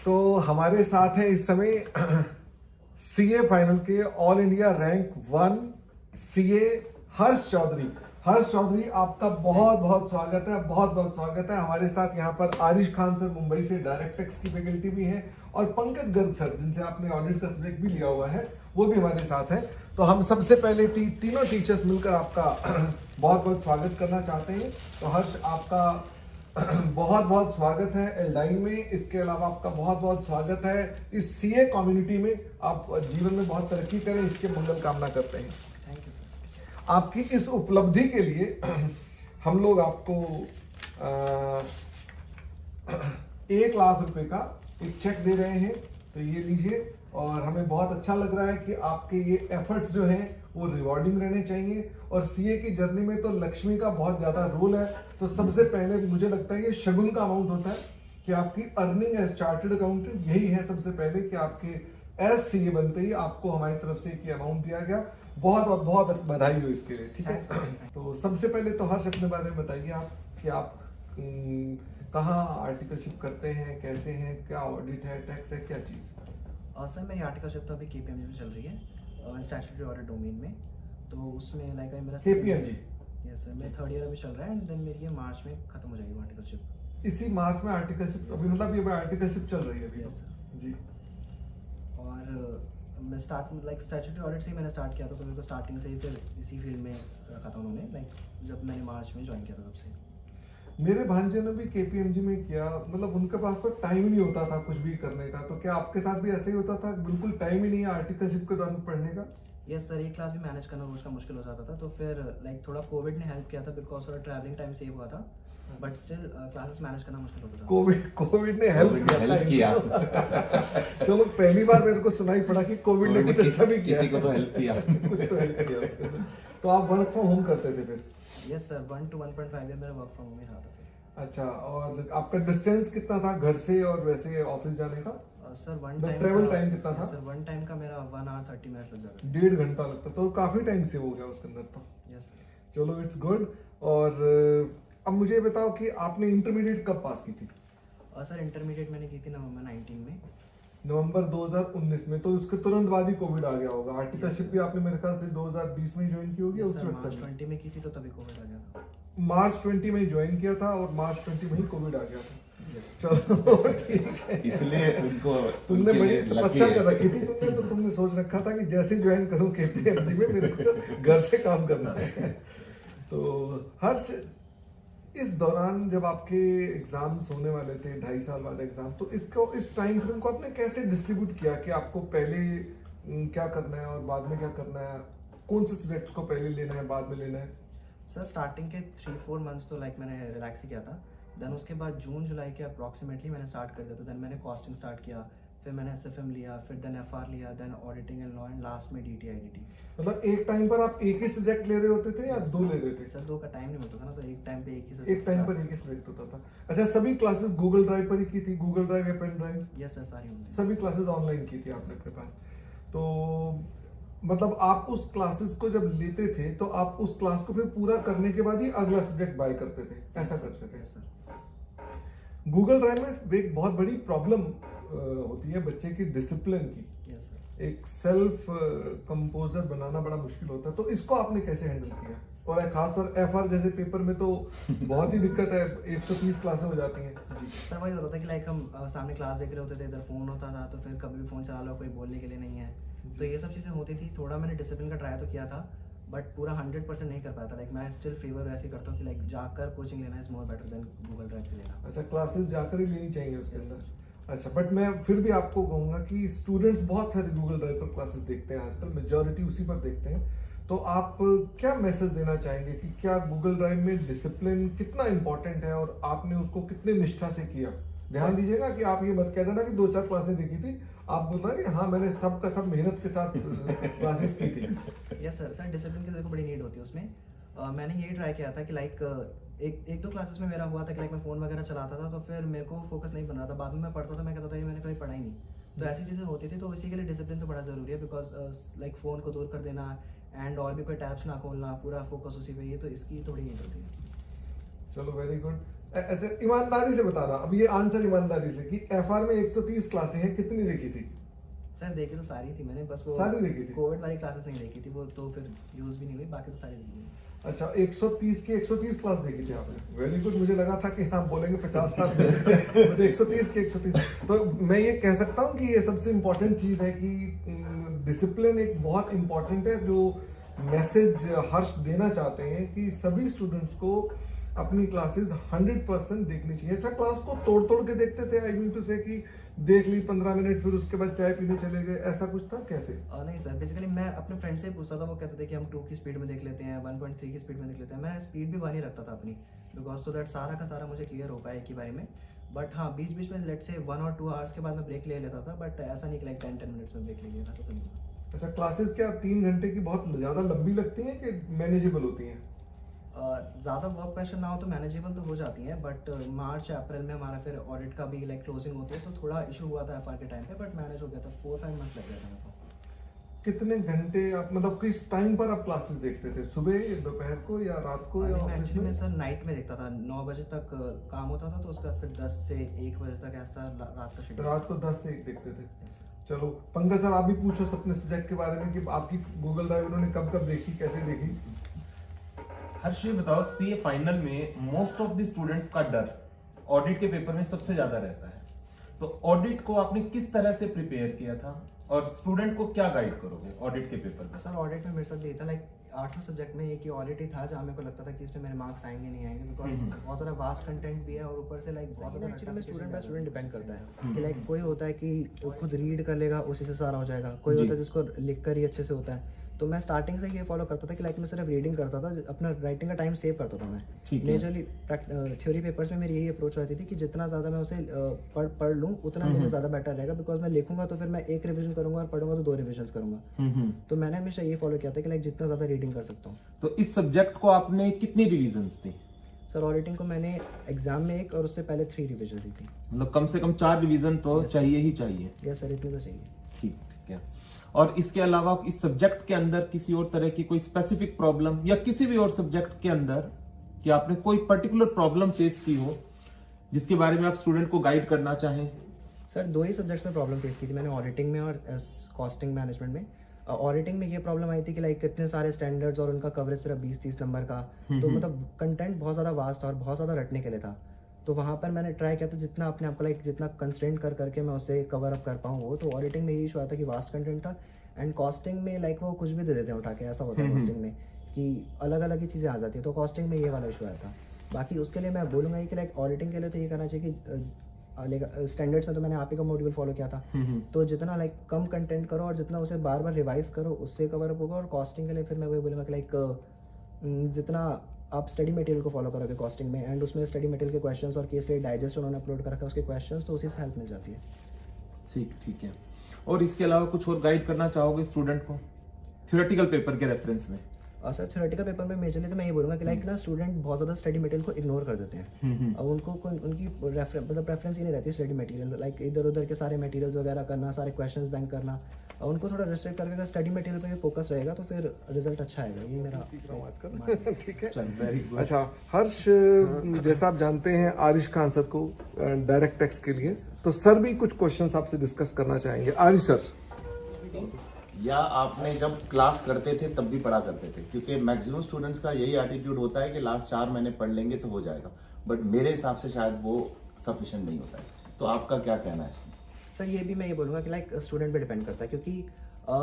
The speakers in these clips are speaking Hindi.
तो हमारे साथ हैं इस समय सीए फाइनल के ऑल इंडिया रैंक 1 सीए हर्ष चौधरी। हर्ष चौधरी, आपका बहुत बहुत स्वागत है, बहुत बहुत स्वागत है। हमारे साथ यहाँ पर आरिश खान सर मुंबई से डायरेक्ट टैक्स की फैकल्टी भी हैं, और पंकज गर्ग सर जिनसे आपने ऑडिट का सब्जेक्ट भी लिया हुआ है, वो भी हमारे साथ हैं। तो हम सबसे पहले तीनों टीचर्स मिलकर आपका बहुत बहुत स्वागत करना चाहते हैं। तो हर्ष, आपका बहुत बहुत स्वागत है एल्डाइन में। इसके अलावा आपका बहुत बहुत स्वागत है इस सीए कम्युनिटी में। आप जीवन में बहुत तरक्की करें, इसके मंगल कामना करते हैं। Thank you sir. आपकी इस उपलब्धि के लिए हम लोग आपको 1,00,000 रुपए का एक चेक दे रहे हैं। तो ये लीजिए, और हमें बहुत अच्छा लग रहा है कि आपके ये एफर्ट्स जो हैं वो रिवॉर्डिंग रहने चाहिए। और सीए की जर्नी में तो लक्ष्मी का बहुत ज्यादा रोल है। तो सबसे पहले मुझे लगता है ये शगुन का अमाउंट होता है कि आपकी अर्निंग एज चार्टर्ड अकाउंटेंट यही है सबसे पहले, कि आपके एज सीए बनते ही आपको हमारी तरफ से ये अमाउंट दिया गया। बहुत बहुत बहुत बधाई हो इसके लिए, ठीक है। तो सबसे पहले तो हर्ष अपने बारे में बताइए आप, कि आप कहाँ आर्टिकलशिप करते हैं, कैसे हैं, क्या ऑडिट है, टैक्स है, क्या चीज़? सर मेरी आर्टिकलशिप तो अभी केपीएमजी में चल रही है, स्टैट्यूटरी ऑडिट डोमेन में। तो उसमें लाइक मेरा KPMG? यस सर, मैं थर्ड ईयर अभी चल रहा है, एंड देन मेरी ये मार्च में खत्म हो जाएगी आर्टिकलशिप। इसी मार्च में आर्टिकलशिप अभी, मतलब ये आर्टिकलशिप चल रही है अभी? यस सर जी। और मैं स्टैट्यूटरी ऑडिट से ही मैंने स्टार्ट किया था, तो मेरे को स्टार्टिंग से ही फिर इसी फील्ड में रखा था उन्होंने, जब मैंने मार्च में ज्वाइन किया था तब से। मेरे भांजे ने भी केपीएमजी में किया, मतलब उनके पास तो टाइम ही नहीं होता था कुछ भी करने का। तो क्या आपके साथ भी ऐसे ही होता था, बिल्कुल टाइम ही नहीं है आर्टिकलशिप के दौरान पढ़ने का? यस सर, एक क्लास भी मैनेज करना रोज का मुश्किल हो जाता था। तो फिर थोड़ा कोविड ने हेल्प किया था, बिकॉज थोड़ा ट्रैवलिंग टाइम सेव हुआ था, बट स्टिल क्लासेस मैनेज करना मुश्किल होता था। कोविड ने हेल्प किया। चलो, पहली बार मेरे को सुनाई पड़ा कि कोविड ने कुछ अच्छा भी किया, किसी को तो हेल्प किया। कुछ तो हेल्प किया। तो आप वर्क फ्रॉम होम करते थे फिर? यस सर, 1 to 1.5 ईयर मेरा वर्क फ्रॉम होम ही रहा था फिर। अच्छा, और आपका डिस्टेंस कितना था घर से और वैसे ऑफिस जाने का? सर ट्रैवल टाइम कितना था? सर 1 टाइम का मेरा 1 hour 30 minutes लग जाता है। 1.5 घंटा लगता, तो काफी टाइम सेव हो गया उसके अंदर तो। Yes sir. चलो, इट्स गुड। और अब मुझे बताओ कि आपने इंटरमीडिएट कब पास की थी? सर इंटरमीडिएट मैंने की थी नवंबर 19 में। नवंबर 2019 में? तो उसके तुरंत बाद ही कोविड आ गया होगा। आर्टिकलशिप भी आपने मेरे ख्याल से 2020 में ज्वाइन की होगी? Yes, उस सर वक्त मार्च तक 20 में की थी, तो तभी कोविड आ गया था। मार्च 20 में ज्वाइन किया था और मार्च 20 में ही कोविड आ गया था। चलो ठीक है, इसलिए उनको तुमने उनके बड़ी लिए तपस्या lucky कर है। रखी थी तुमने। तो तुमने सोच रखा था कि जैसे ज्वाइन करूं केपीएमजी में, मेरे को घर से काम करना है। तो हर्ष, इस दौरान जब आपके एग्जाम्स होने वाले थे, 2.5 साल बाद एग्जाम, तो इसको, इस टाइम फ्रेम को आपने कैसे डिस्ट्रीब्यूट किया कि आपको पहले क्या करना है और बाद में क्या करना है? कौन से सब्जेक्ट्स को पहले लेना है, बाद में लेना है? सर स्टार्टिंग के 3-4 मंथ्स तो मैंने रिलैक्स ही किया था। देन उसके बाद जून जुलाई के अप्रॉक्सीमेटली मैंने स्टार्ट कर दिया था। देन मैंने कॉस्टिंग स्टार्ट किया, फिर मैंने एसएफएम लिया, फिर देन एफआर लिया, then auditing and law, and last में डीटीआईडीटी। मतलब एक टाइम पर आप एक ही सब्जेक्ट ले रहे होते थे या दो ले रहे थे? सर 2 का टाइम नहीं होता था ना, तो एक टाइम पे एक ही एक टाइम पर एक ही सब्जेक्ट होता था। अच्छा, सभी क्लासेस गूगल ड्राइव पर ही की थी? गूगल ड्राइव या पेन ड्राइव? यस सर, सारी होती सभी क्लासेस ऑनलाइन की थी आपने अपने पास? तो मतलब आप उस क्लासेस को जब लेते थे तो आप उस क्लास को फिर पूरा करने के बाद ही अगला सब्जेक्ट बाय करते थे, ऐसा करते थे? Yes sir. गूगल ड्राइव में एक बहुत बड़ी प्रॉब्लम होती है बच्चे की डिसिप्लिन की। Yes sir. एक सेल्फ कंपोजर बनाना बड़ा मुश्किल होता है। तो इसको आपने कैसे हैंडल किया? और खासतौर एफआर जैसे पेपर में तो बहुत ही दिक्कत है, 130 क्लासें हो जाती हैं। जी सर वही होता था कि हम सामने क्लास देख रहे होते थे, इधर फोन होता था, तो फिर कभी भी फोन चला लो, कोई बोलने के लिए नहीं है। तो ये सब चीज़ें होती थी। थोड़ा मैंने डिसिप्लिन का ट्राई तो किया था, बट पूरा 100% नहीं कर पाया था। मैं स्टिल फेवर वैसे ही करता हूँ कि जाकर कोचिंग लेना is more better than Google drive पे लेना। अच्छा, क्लासेस जाकर ही लेनी चाहिए उसके Yes, अंदर? अच्छा, बट मैं फिर भी आपको कहूंगा कि स्टूडेंट्स बहुत सारे गूगल ड्राइव पर क्लासेस देखते हैं आजकल, मेजॉरिटी उसी पर देखते हैं। तो आप क्या मैसेज देना चाहेंगे कि क्या गूगल ड्राइव में डिसिप्लिन कितना इंपॉर्टेंट है और आपने उसको कितने निष्ठा से किया? ध्यान दीजिएगा कि आप ये मत कह देना कि 2-4 क्लासेस देखी थी, आप बोलना कि हाँ मैंने सब का सब मेहनत के साथ क्लासेस की थी। Yes sir. सर डिसिप्लिन की देखो बड़ी नीड होती है उसमें। मैंने यही ट्राई किया था कि एक दो क्लासेस में मेरा हुआ था कि मैं फ़ोन वगैरह चलाता था, तो फिर मेरे को फोकस नहीं बन रहा था। बाद में मैं पढ़ता था, मैं कहता था कि मैंने कभी पढ़ा ही नहीं। तो ऐसी चीज़ें होती थी। तो इसी के लिए डिसिप्लिन तो बड़ा ज़रूरी है, बिकॉज फ़ोन को दूर कर देना एंड और भी कोई टैब्स ना खोलना, पूरा फोकस उसी पे ही है, तो इसकी थोड़ी नीड होती है। चलो, वेरी गुड। अच्छा ईमानदारी से बताना, अब ये आंसर ईमानदारी से कि एफआर में 130 क्लासें हैं, कितनी देखी थी? सर देखी तो सारी थी मैंने, बस वो सारी देखी थी? कोविड वाली क्लासेस नहीं देखी थी, वो तो फिर यूज भी नहीं हुई, बाकी तो सारी देखी थी। अच्छा 130 की 130 क्लास देखी थी आपने, वेरी गुड। मुझे लगा था कि हाँ बोलेंगे 50-60 बट 130 की 130। तो मैं ये कह सकता हूँ कि ये सबसे इम्पोर्टेंट चीज़ है कि डिसिप्लिन एक बहुत इम्पोर्टेंट है, जो मैसेज हर्ष देना चाहते हैं कि सभी स्टूडेंट्स को अपनी क्लासेस 100% देखनी चाहिए। अच्छा क्लास को तोड़ तोड़ के देखते थे, आई मीन टू से कि देख ली 15 मिनट फिर उसके बाद चाय पीने चले गए, ऐसा कुछ था कैसे? नहीं सर, बेसिकली मैं अपने फ्रेंड से ही पूछता था, वो कहते थे कि हम 2 की स्पीड में देख लेते हैं, 1.3 की स्पीड में देख लेते हैं। मैं स्पीड भी 1 ही रखता था अपनी, बिकॉज तो दैट सारा का सारा मुझे क्लियर हो पाए एक ही बारे में। बट हाँ, बीच बीच में लेट से 1 और 2 आवर्स के बाद मैं ब्रेक ले लेता था, बट ऐसा नहीं कि लाइक 10 मिनट्स में ब्रेक ले लिया, ऐसा तो नहीं था। अच्छा क्लासेस क्या 3 घंटे की बहुत ज़्यादा लंबी लगती हैं कि मैनेजेबल होती हैं? ज़्यादा वर्क प्रेशर ना हो तो मैनेजेबल तो हो जाती है, बट मार्च अप्रैल में हमारा फिर ऑडिट का भी लाइक क्लोजिंग होती है, तो थोड़ा इशू हुआ था एफआर के टाइम पे, बट मैनेज हो गया था। 4-5 मंथ लग गया था मेरे को। कितने घंटे आप मतलब किस टाइम पर आप क्लासेस देखते थे, सुबह दोपहर को या रात को या ऑफिस एक्चुअली में? मैं सर नाइट में देखता था, 9 बजे तक काम होता था, तो उसके बाद फिर 10 से 1 बजे तक ऐसा रात का शेड्यूल। रात को 10 से 1 देखते थे। चलो पंकज सर आप भी पूछो अपने सब्जेक्ट के बारे में कि आपकी गूगल ड्राइव उन्होंने कब कब देखी, कैसे देखी? हर्ष ये बताओ, सीए फाइनल में मोस्ट ऑफ द स्टूडेंट्स का डर ऑडिट के पेपर में सबसे ज्यादा रहता है, तो ऑडिट को आपने किस तरह से प्रिपेयर किया था और स्टूडेंट को क्या गाइड करोगे ऑडिट के पेपर में? सर ऑडिट में मेरे साथ भी था, लाइक 8वें सब्जेक्ट में एक ही ऑडिट ही था जहाँ मेरे को लगता था कि इसमें मेरे मार्क्स आएंगे नहीं आएंगे, बिकॉज बहुत सारा वास्ट कंटेंट भी है और ऊपर से लाइक बहुत ज़्यादा एक्चुअली में स्टूडेंट बाय स्टूडेंट डिपेंड करता है कि लाइक कोई होता है कि वो खुद रीड कर लेगा उसी से सारा हो जाएगा, कोई होता है जिसको लिख कर ही अच्छे से होता है। तो मैं स्टार्टिंग से ये फॉलो करता था कि लाइक मैं सिर्फ रीडिंग करता था, अपना राइटिंग का टाइम सेव करता था मैं। मेजरली थ्योरी पेपर्स में मेरी यही अप्रोच रहती थी कि जितना ज़्यादा मैं उसे पढ़ लूँ उतना मेरे ज़्यादा बेटर रहेगा, बिकॉज मैं लिखूंगा तो फिर मैं 1 रिवीजन करूंगा और पढ़ूंगा तो 2 रिवीजन करूंगा। तो मैंने हमेशा ये फॉलो किया था कि लाइक जितना ज़्यादा रीडिंग कर सकता हूँ। तो इस सब्जेक्ट को आपने कितनी रिविजन्स दी? सर ऑडिटिंग को मैंने एग्जाम में 1 और उससे पहले 3 रिवीजन दी थी। मतलब कम से कम 4 रिवीजन तो चाहिए ही चाहिए। यस सर, इतनी तो चाहिए। ठीक है। और इसके अलावा इस सब्जेक्ट के अंदर किसी और तरह की कोई स्पेसिफिक प्रॉब्लम या किसी भी और सब्जेक्ट के अंदर कि आपने कोई पर्टिकुलर प्रॉब्लम फेस की हो जिसके बारे में आप स्टूडेंट को गाइड करना चाहें? सर 2 ही सब्जेक्ट्स में प्रॉब्लम फेस की थी मैंने, ऑडिटिंग में और कॉस्टिंग मैनेजमेंट में। ऑडिटिंग में ये प्रॉब्लम आई थी कि लाइक कितने सारे स्टैंडर्ड्स और उनका कवरेज सिर्फ 20-30 नंबर का, तो मतलब कंटेंट बहुत ज़्यादा वास्ट और बहुत ज़्यादा रटने के लिए था। तो वहाँ पर मैंने ट्राई किया था जितना अपने आप को लाइक जितना कंस्ट्रेंट कर करके मैं उसे कवर अप कर पाऊँ वो। तो ऑडिटिंग में यही इशू आया था कि वास्ट कंटेंट था, एंड कॉस्टिंग में लाइक वो कुछ भी दे देते हैं उठा के, ऐसा होता है कॉस्टिंग में कि अलग अलग ही चीज़ें आ जाती है। तो कॉस्टिंग में ये वाला इशू आया था। बाकी उसके लिए मैं बोलूँगा कि लाइक ऑडिटिंग के लिए तो ये करना चाहिए कि स्टैंडर्ड्स में तो मैंने आप ही का मॉड्यूल फॉलो किया था, तो जितना लाइक कम कंटेंट करो और जितना उसे बार बार रिवाइज करो उससे कवर अप होगा। और कॉस्टिंग के लिए फिर मैं वही बोलूँगा कि लाइक जितना आप स्टडी मटेरियल को फॉलो करोगे कॉस्टिंग में, एंड उसमें स्टडी मटेरियल के क्वेश्चंस और केस डाइजेस्ट उन्होंने अपलोड कर रखा है उसके क्वेश्चंस, तो उसी से हेल्प मिल जाती है। ठीक है। और इसके अलावा कुछ और गाइड करना चाहोगे स्टूडेंट को थ्योरेटिकल पेपर के रेफरेंस में? सर थ्योरेटिकल पेपर में मेजरली तो मैं ये बोलूँगा कि लाइक ना स्टूडेंट बहुत ज़्यादा स्टडी मटेरियल को इग्नोर कर देते हैं। अब उनको उनकी मतलब प्रेफरेंस ही नहीं रहती स्टडी मटेरियल, लाइक इधर उधर के सारे मटेरियल्स वगैरह करना, सारे क्वेश्चंस बैंक करना। और उनको थोड़ा रिस्ट्रिक्ट करके अगर स्टडी मटेरियल पे फोकस रहेगा तो फिर रिजल्ट अच्छा आएगा। ये मेरा ठीक है। चल वेरी गुड। अच्छा हर्ष, जैसा आप जानते हैं आरिश खान सर को डायरेक्ट टैक्स के लिए, तो सर भी कुछ क्वेश्चंस आपसे डिस्कस करना चाहेंगे। आरिश सर, या आपने जब क्लास करते थे तब भी पढ़ा करते थे? क्योंकि मैक्सिमम स्टूडेंट्स का यही एटीट्यूड होता है कि लास्ट 4 महीने पढ़ लेंगे तो हो जाएगा, बट मेरे हिसाब से शायद वो सफिशिएंट नहीं होता है। तो आपका क्या कहना है इसमें? सर ये भी मैं ये बोलूँगा कि लाइक स्टूडेंट पे डिपेंड करता है, क्योंकि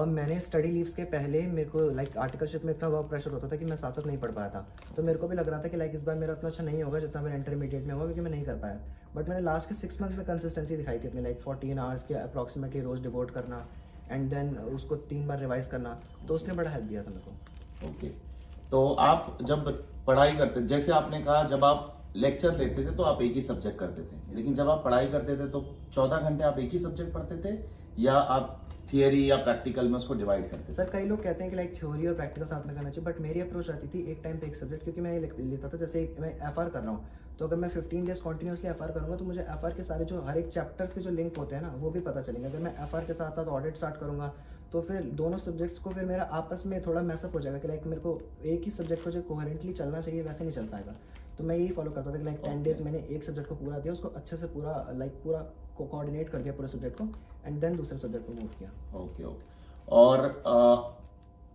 मैंने स्टडी लीव्स के पहले मेरे को लाइक आर्टिकलशिप में इतना वर्क प्रेशर होता था कि मैं साथ साथ नहीं पढ़ पाया था। तो मेरे को भी लग रहा था कि लाइक इस बार मेरा उतना अच्छा नहीं होगा जितना मेरा इंटरमीडिएट में होगा, क्योंकि मैं नहीं कर पाया। बट मैंने लास्ट के 6 मंथ्स में कंसिस्टेंसी दिखाई थी अपनी, लाइक 14 आवर्स के अप्रॉक्सीमेटली रोज डिवोट करना, एंड देन उसको 3 बार रिवाइज करना, तो उसने बड़ा हेल्प दिया था मेरे को। ओके, तो आप जब पढ़ाई करते, जैसे आपने कहा जब आप लेक्चर लेते थे तो आप एक ही सब्जेक्ट करते थे, लेकिन जब आप पढ़ाई करते थे तो 14 घंटे आप एक ही सब्जेक्ट पढ़ते थे या आप थियरी या प्रैक्टिकल में उसको डिवाइड करते थे? सर कई लोग कहते हैं कि लाइक थ्योरी और प्रैक्टिकल साथ में करना चाहिए, बट मेरी अप्रोच रहती थी एक टाइम पे एक सब्जेक्ट, क्योंकि मैं ये लेता था जैसे मैं एफआर कर रहा हूँ, तो अगर मैं 15 डेज कॉन्टिन्यूसली एफआर करूँगा तो मुझे एफआर के सारे जो हर एक चैप्टर्स के जो लिंक होते हैं ना वो भी पता चलेंगे। अगर मैं एफआर के साथ साथ ऑडिट स्टार्ट करूँगा तो फिर दोनों सब्जेक्ट्स को फिर मेरा आपस में थोड़ा मैसअप हो जाएगा कि लाइक मेरे को एक ही सब्जेक्ट को जो कोहेरेंटली चलना चाहिए वैसे नहीं चल पाएगा। तो मैं यही फॉलो करता था कि लाइक 10 डेज मैंने एक सब्जेक्ट को पूरा दिया, उसको अच्छे से पूरा पूरा कोऑर्डिनेट कर दिया पूरे सब्जेक्ट को, एंड देन दूसरे सब्जेक्ट को मूव किया। Okay okay. और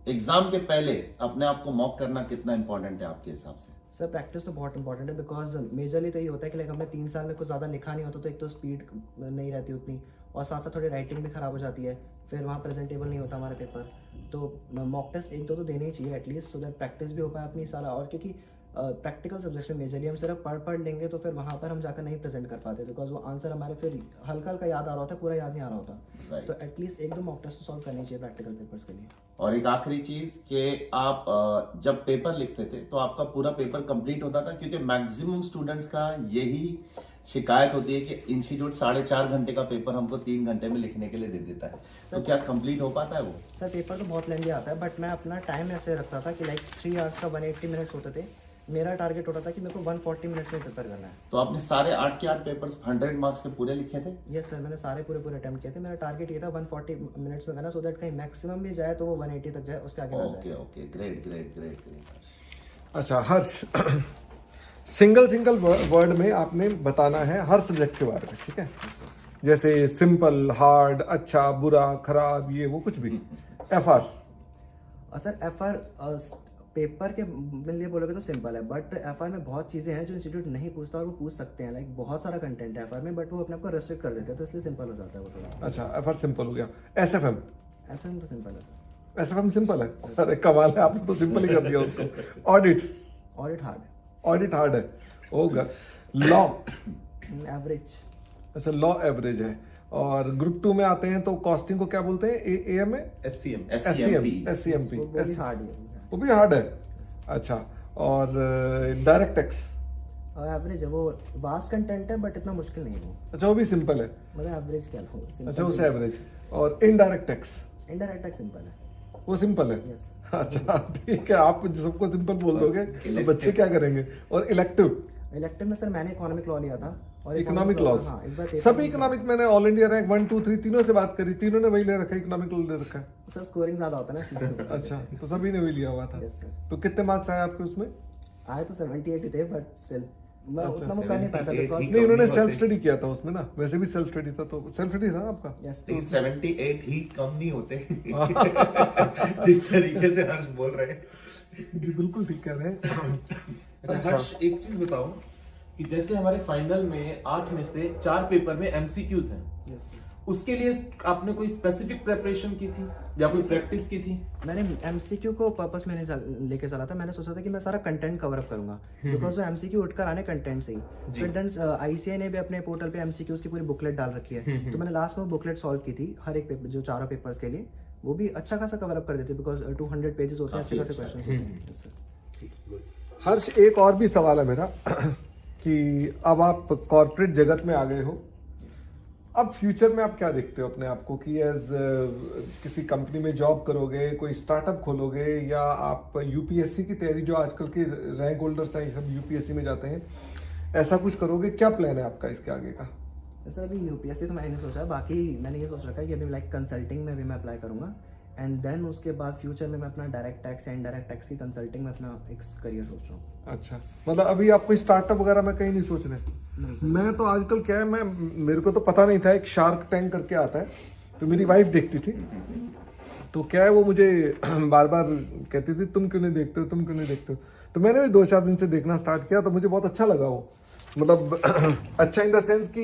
एग्जाम के पहले अपने आप को मॉक करना कितना इंपॉर्टेंट है आपके हिसाब से? सर प्रैक्टिस तो बहुत इंपॉर्टेंट है, बिकॉज मेजरली तो ये होता है कि लाइक हमने 3 साल में कुछ ज़्यादा लिखा नहीं होता, तो एक तो स्पीड नहीं रहती उतनी, और साथ साथ थोड़ी राइटिंग भी ख़राब हो जाती है, फिर वहाँ प्रेजेंटेबल नहीं होता हमारा पेपर। तो मॉक टेस्ट 1-2 तो देने ही चाहिए एटलीस्ट, सो दैट प्रैक्टिस भी हो पाए अपनी सारा। और क्योंकि प्रैक्टिकल सब्जेक्ट में मेजरली हम सिर्फ पढ़ लेंगे तो फिर वहाँ पर हम जाकर नहीं प्रेजेंट कर पाते, बिकॉज वो आंसर हमारे फिर हल्का हल्का याद आ रहा होता है, पूरा याद नहीं आ रहा होता। Right. तो एटलीस्ट 1-2 मॉक टेस्ट तो सॉल्व करनी चाहिए प्रैक्टिकल पेपर्स के लिए। और एक आखिरी चीज कि आप जब पेपर लिखते थे तो आपका पूरा पेपर कंप्लीट होता था? क्योंकि मैक्सिमम स्टूडेंट्स का यही शिकायत होती है कि इंस्टीट्यूट 4.5 घंटे का पेपर हमको 3 घंटे में लिखने के लिए दे देता है, तो क्या कंप्लीट हो पाता है वो? सर पेपर तो बहुत लेंदी आता है, बट मैं अपना टाइम ऐसे रखता था कि लाइक 3 आवर्स का 180 मिनट्स होते थे। मेरा टारगेट होता था कि मेरे को 140 मिनट्स में पेपर करना है। तो आपने सारे 8 के 8 पेपर्स 100 मार्क्स के पूरे लिखे थे? यस सर, मैंने सारे पूरे अटेम्प्ट किए थे। मेरा टारगेट ये था 140 मिनट्स में करना, सो दैट कहीं मैक्सिमम भी जाए तो वो 180 तक जाए, उसके आगे ना ओके जाए। Okay, great great great great. अच्छा हर्ष, सिंगल वर्ड में आपने बताना है हर सब्जेक्ट के बारे में, ठीक है? जैसे सिंपल, हार्ड, अच्छा, बुरा, खराब, ये वो कुछ भी। FR और सर FR पेपर के लिए बोलोगे तो सिंपल है, बट FR में बहुत चीज़ें हैं जो इंस्टीट्यूट नहीं पूछता और वो पूछ सकते हैं। लाइक बहुत सारा कंटेंट है FR में, बट वो अपने आप को रेस्ट्रिक्ट कर देते हैं, तो इसलिए सिंपल हो जाता है वो थोड़ा। अच्छा, FR सिंपल हो गया। SFM SFM तो सिंपल है सर। SFM सिंपल है? अरे कमाल है, आपने तो सिंपल ही कर दिया उसको। ऑडिट ऑडिट हार्ड है। ऑडिट हार्ड है, होगा। Law average. अच्छा, लॉ एवरेज है। और ग्रुप 2 में आते हैं तो कॉस्टिंग को क्या बोलते हैं? AMA SCM SCMP वो भी हार्ड है। वो भी हार्ड है। अच्छा, और डायरेक्ट टैक्स? एवरेज है, वो वास्ट कंटेंट है बट इतना मुश्किल नहीं है वो। अच्छा, वो भी सिंपल है। मतलब एवरेज क्या हो। अच्छा, उसे एवरेज। और indirect tax? Indirect tax simple है। वो सिंपल है। यस। अच्छा ठीक है, आप सबको सिंपल बोल दोगे तो बच्चे क्या करेंगे? और इलेक्टिव? इलेक्टिव में सर मैंने इकोनॉमिक लॉ लिया था और इकोनॉमिक लॉज? हाँ, इस बार पेपर सभी इकोनॉमिक मैंने ऑल इंडिया रैंक 1 2 3 तीनों से बात करी, तीनों ने वही ले रखा है, इकोनॉमिक लॉ ले रखा है। सर स्कोरिंग ज्यादा होता है ना इसलिए। अच्छा, तो सभी ने वही लिया हुआ था। Yes sir. तो कितने मार्क्स आए आपके उसमें? आए तो 70-80 थे, बट स्टिल मैं अच्छा, उतना वो कर नहीं पाया था 78 बिकॉज नहीं, उन्होंने सेल्फ स्टडी किया था उसमें ना, वैसे भी सेल्फ स्टडी था, तो सेल्फ स्टडी था ना आपका? यस। लेकिन 78 ही कम नहीं होते जिस तरीके से हर्ष बोल रहे हैं। जी बिल्कुल ठीक कह रहे हैं। अच्छा हर्ष, एक चीज बताओ कि जैसे हमारे फाइनल में 8 में से 4 पेपर में MCQs हैं, यस सर। उसके लिए आपने कोई स्पेसिफिक प्रिपरेशन की थी या कोई प्रैक्टिस की थी? मैंने MCQ को पर्पस में नहीं लेके चला था। मैंने सोचा था कि मैं सारा कंटेंट कवर अप करूंगा, बिकॉज वो MCQ उठकर आने कंटेंट से ही। फिर देन ICAI ने भी अपने पोर्टल पे MCQs की पूरी बुकलेट डाल रखी है, तो मैंने लास्ट में वो बुकलेट सॉल्व की थी हर एक पेपर, जो चारों पेपर्स के लिए। वो भी अच्छा खासा कवर अप कर देते, बिकॉज 200 पेजेस होते हैं, अच्छे खासे क्वेश्चन होते हैं। Yes, sir। हर्ष, एक और भी सवाल है मेरा कि अब आप कॉर्पोरेट जगत में आ गए हो, अब फ्यूचर में आप क्या देखते हो अपने आप को कि एज किसी कंपनी में जॉब करोगे, कोई स्टार्टअप खोलोगे, या आप UPSC की तैयारी, जो आजकल के रैंक होल्डर्स हैं सब UPSC में जाते हैं, ऐसा कुछ करोगे? क्या प्लान है आपका इसके आगे का? सर अभी UPSC तो मैंने नहीं सोचा है, बाकी मैंने ये सोच रखा है कि अभी लाइक कंसल्टिंग में भी मैं अप्लाई करूंगा, एंड देन उसके बाद फ्यूचर में मैं अपना डायरेक्ट टैक्स या इनडायरेक्ट टैक्स की कंसल्टिंग में अपना एक करियर सोच रहा हूँ। अच्छा, मतलब अभी आप कोई स्टार्टअप वगैरह में कहीं नहीं सोच रहे? मैं तो आजकल क्या है, मेरे को तो पता नहीं था, एक शार्क टैंक करके आता है, तो मेरी वाइफ देखती थी, तो क्या है वो मुझे बार बार कहती थी तुम क्यों नहीं देखते हो, तुम क्यों नहीं देखते हो। तो मैंने भी 2-4 दिन से देखना स्टार्ट किया, तो मुझे बहुत अच्छा लगा वो, मतलब अच्छा इन द सेंस कि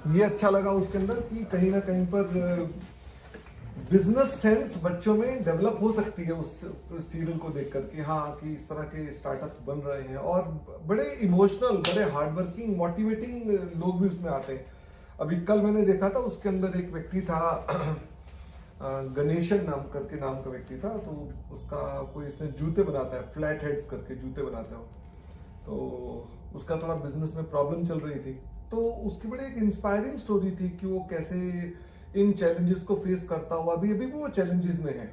ये अच्छा लगा उसके अंदर कि कहीं ना कहीं पर बिजनेस सेंस बच्चों में डेवलप हो सकती है उस सीरियल को देख करके। हाँ, कि इस तरह के स्टार्टअप्स बन रहे हैं और बड़े इमोशनल, बड़े हार्डवर्किंग, मोटिवेटिंग लोग भी उसमें आते हैं। अभी कल मैंने देखा था, उसके अंदर एक व्यक्ति था गणेशन नाम का व्यक्ति था, तो उसका कोई इसने जूते बनाता है, फ्लैट हेड्स करके जूते बनाता है, तो उसका थोड़ा बिजनेस में प्रॉब्लम चल रही थी, तो उसकी बड़ी एक इंस्पायरिंग स्टोरी थी कि वो कैसे इन चैलेंजेस को फेस करता हुआ अभी वो चैलेंजेस में है।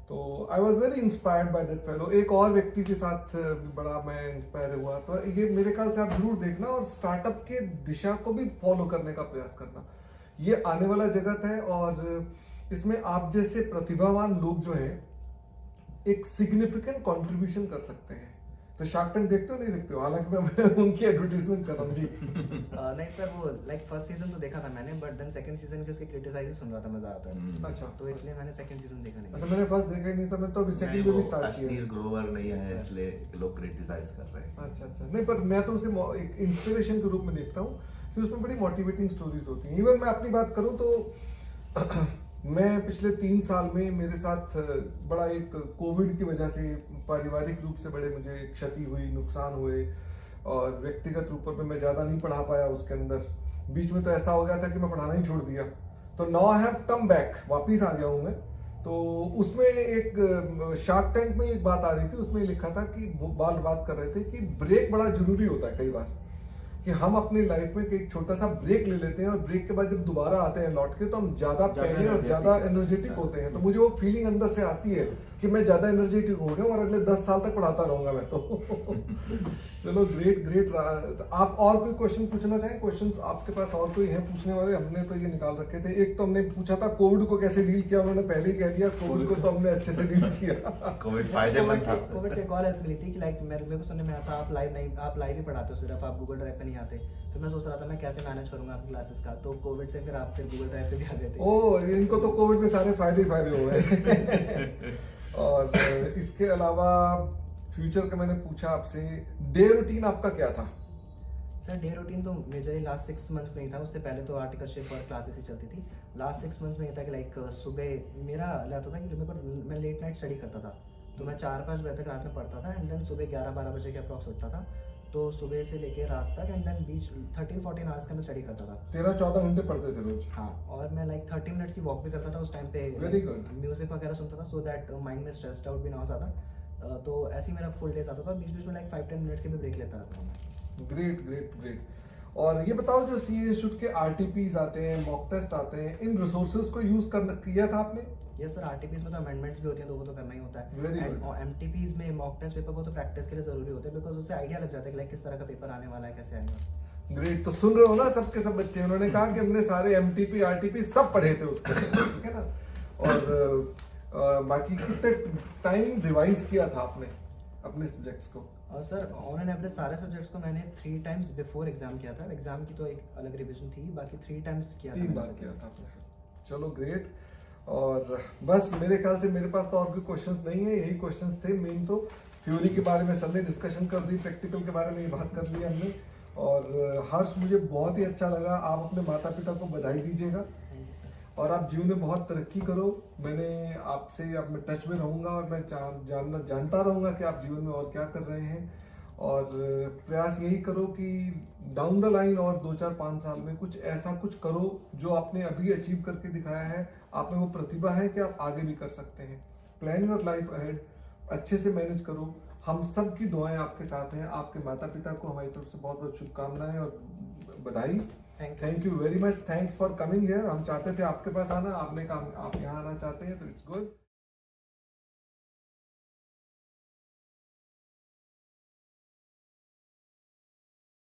तो I was very inspired by that fellow. एक और व्यक्ति के साथ बड़ा मैं इंस्पायर हुआ, तो ये मेरे ख्याल से आप जरूर देखना और स्टार्टअप के दिशा को भी फॉलो करने का प्रयास करना। ये आने वाला जगत है और इसमें आप जैसे प्रतिभावान लोग जो हैं एक सिग्निफिकेंट कंट्रीब्यूशन कर सकते हैं। तो शार्क टैंक देखते हो नहीं देखते हो? हालांकि मैं उनकी एडवर्टाइजमेंट कर रहा हूँ जी। नहीं सर, वो लाइक फर्स्ट सीजन तो देखा था मैंने, बट देन सेकंड सीजन के उसके क्रिटिसाइज सुन रहा था मैं ज्यादातर, अच्छा तो इसलिए मैंने सेकंड सीजन देखा नहीं। अच्छा, मैंने फर्स्ट देखा ही नहीं था, मैं तो अभी नहीं, सेकंड वो में भी स्टार्ट कश्मीर किया। ग्रोवर नहीं है इसलिए लोग क्रिटिसाइज कर रहे हैं। अच्छा अच्छा, नहीं पर मैं तो उसे एक इंस्पिरेशन के रूप में देखता हूँ कि उसमें बड़ी मोटिवेटिंग स्टोरीज होती हैं। इवन मैं अपनी बात करूँ तो मैं पिछले 3 साल में मेरे साथ बड़ा एक कोविड की वजह से पारिवारिक रूप से बड़े मुझे क्षति हुई, नुकसान हुए, और व्यक्तिगत रूप पर मैं ज़्यादा नहीं पढ़ा पाया उसके अंदर। बीच में तो ऐसा हो गया था कि मैं पढ़ाना ही छोड़ दिया, तो now I have come back, वापिस आ गया हूँ मैं। तो उसमें एक शार्क टैंक में एक बात आ रही थी, उसमें लिखा था कि वो बात कर रहे थे कि ब्रेक बड़ा जरूरी होता है कई बार, कि हम अपनी लाइफ में एक छोटा सा ब्रेक ले लेते हैं और ब्रेक के बाद जब दोबारा आते हैं लौट के तो हम ज्यादा पहले और ज्यादा एनर्जेटिक होते हैं। तो मुझे वो फीलिंग अंदर से आती है कि मैं ज्यादा एनर्जेटिक हो गया और अगले 10 साल तक पढ़ाता रहूंगा मैं तो। चलो ग्रेट ग्रेट। आप और कोई क्वेश्चन पूछना चाहें? क्वेश्चंस आपके पास और कोई है पूछने वाले? हमने तो ये निकाल रखे थे। एक तो हमने पूछा था कोविड को कैसे डील किया, उन्होंने पहले ही कह दिया कोविड को तो हमने अच्छे से डील किया। कोविड फायदेमंद था। कोविड से एक और हेल्प मिली थी कि लाइक मेरे को सुनने में आया था आप लाइव ही पढ़ाते हो सिर्फ, आप गूगल ड्राइव पे नहीं आते। फिर मैं सोच रहा था मैं कैसे मैनेज करूंगा आपकी क्लासेस का, तो कोविड से फिर आप फिर गूगल ड्राइव पे भी आ गए थे। ओ, इनको तो कोविड में सारे फायदे ही फायदे हो गए। और इसके अलावा फ्यूचर का मैंने पूछा आपसे, डे रूटीन आपका क्या था? सर डे रूटीन तो मेजरली लास्ट 6 मंथ्स में ही था, उससे पहले तो आर्टिकलशिप और क्लासेस ही चलती थी। लास्ट 6 मंथ्स में ये था कि लाइक सुबह मेरा रहता था कि मैं लेट नाइट स्टडी करता था, तो मैं 4-5 बजे तक रात में पढ़ता था एंड देन सुबह 11-12 बजे के अप्रॉक्स उठता था। तो सुबह से लेके रात तक एंड देन बीच 13-14 आवर्स का मैं स्टडी करता था। 13-14 घंटे पढ़ते थे रोज? हाँ, और मैं लाइक 30 मिनट्स की वॉक भी करता था उस टाइम पे। Very good. म्यूजिक वगैरह सुनता था सो दैट माइंड में स्ट्रेस्ड आउट भी ना हो ज़्यादा। तो ऐसे ही मेरा फुल डेज आता था, बीच बीच में लाइक 5-10 मिनट के भी ब्रेक लेता रहता था। Great great great. और ये बताओ, जो सीए इंस्टीट्यूट के आरटीपीज आते हैं, मॉक टेस्ट आते हैं, इन रिसोर्सेज को यूज किया था आपने? यस सर, आरटीपीज में तो अमेंडमेंट्स भी होती हैं तो वो तो करना ही होता है। Very and good. एमटीपीज में मॉक टेस्ट पेपर वो तो प्रैक्टिस के लिए जरूरी होते हैं, बिकॉज उससे आइडिया लग जाता है कि लाइक किस तरह का पेपर आने वाला है, कैसे आएगा। ग्रेट। तो सुन रहे हो ना सबके सब बच्चे, उन्होंने कहा कि हमने सारे एमटीपी आरटीपी सब पढ़े थे उसके, ठीक है ना। और बाकी कितने टाइम रिवाइज किया था आपने अपने सब्जेक्ट्स को? और सर ऑन एन एवरेज सारे सब्जेक्ट्स को मैंने 3 टाइम्स बिफोर एग्जाम किया था। एग्जाम की तो एक अलग रिवीजन थी, बाकी 3 टाइम्स किया था। 3 बार किया था आपने सर? चलो ग्रेट। और बस मेरे ख्याल से मेरे पास तो और कोई क्वेश्चंस नहीं है, यही क्वेश्चंस थे मेन। तो थ्योरी के बारे में सबने डिस्कशन कर दी, प्रैक्टिकल के बारे में ये बात कर ली हमने। और हर्ष, मुझे बहुत ही अच्छा लगा। आप अपने माता पिता को बधाई दीजिएगा और आप जीवन में बहुत तरक्की करो। मैंने आपसे अब मैं टच में रहूँगा और मैं जानता रहूँगा कि आप जीवन में और क्या कर रहे हैं। और प्रयास यही करो कि डाउन द लाइन और 2-4-5 साल में कुछ ऐसा कुछ करो जो आपने अभी अचीव करके दिखाया है। आप में वो प्रतिभा है कि आप आगे भी कर सकते हैं। प्लान योर लाइफ अहेड, अच्छे से मैनेज करो। हम सब की दुआएं आपके साथ हैं। आपके माता पिता को हमारी तरफ से बहुत बहुत शुभकामनाएं और बधाई। Thank you very much. Thanks for coming here. हम चाहते थे आपके पास आना, आपने कहा आप यहाँ आना चाहते हैं, तो इट्स गुड।